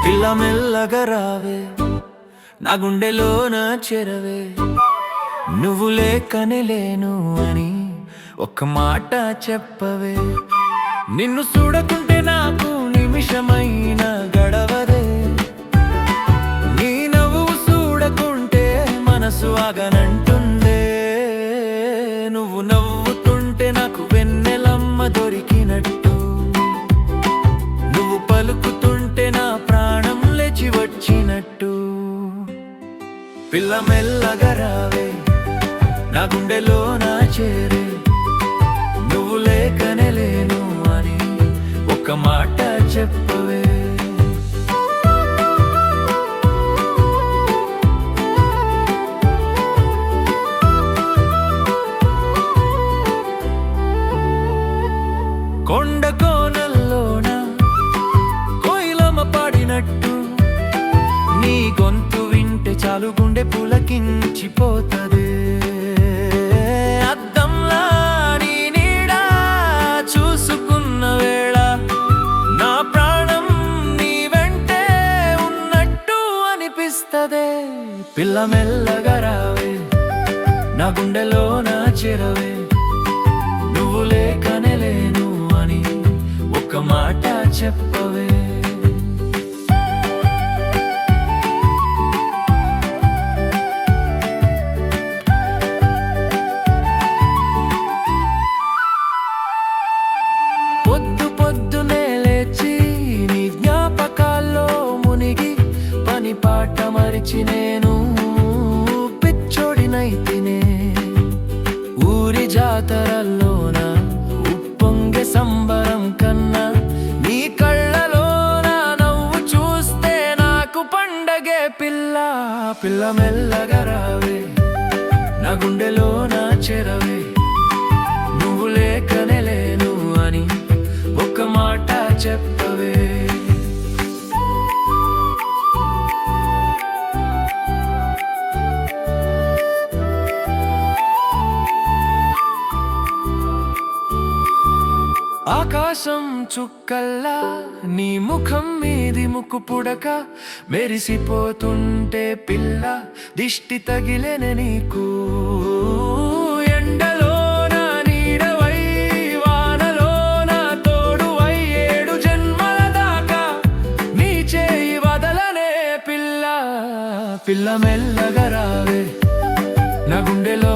పిల్ల మెల్లగా రావే నా గుండెలోన చెరవే నువ్వు లేకనే లేను అని ఒక్క మాట చెప్పవే నిన్ను చూడకుంటే నాకు నిమిషమైన గడవదే నీ నవ్వు చూడకుంటే మనసు ఆగనంటుందే నువ్వు నవ్వుతుంటే నాకు వెన్నెలమ్మ దొరికినట్టు నువ్వు పలుకుతుంటే నా ప్రాణం లేచి వచ్చినట్టు పిల్ల మెల్లగా రావే నా గుండెలో నా చేరే నువ్వు లేకనే లేను అని ఒక్క మాట చెప్పవే కొండ కోనల్లోన కోయిలమ్మ పాడినట్టు నీ గొంతు వింటే చాలు గుండె పులకించిపోతదే అద్దంలా నీ నీడ చూసుకున్న వేళ నా ప్రాణం నీ వెంటే ఉన్నట్టు అనిపిస్తదే పిల్ల మెల్లగా రావే నా గుండెలో నా చెరవే నువ్వు లేకనే లేను అని ఒక్క మాట చెప్పవే పొద్దు పొద్దునే లేచి నీ జ్ఞాపకాల్లో మునిగి పని పాట మరిచి నేను పిచ్చోడినైతినే ఊరి జాతరల్లోన ఉప్పొంగే సంబరం కన్నా నీ కళ్ళలోన నవ్వు చూస్తే నాకు పండగే పిల్ల పిల్ల మెల్లగా రావే నా గుండెలో నా చెరవే నువ్వు లేకనే లేను అని ఒక్క మాట చెప్పవే ఆకాశం చుక్కల్లా నీ ముఖం మీది ముక్కు పుడక మెరిసిపోతుంటే పిల్ల దిష్టి తగిలేన నీకు ఎండలోన నీడవై వానలోన తోడువై 7 జన్మల దాకా నీ చేయి వదలనే పిల్ల పిల్ల మెల్లగా రావే నా గుండెలో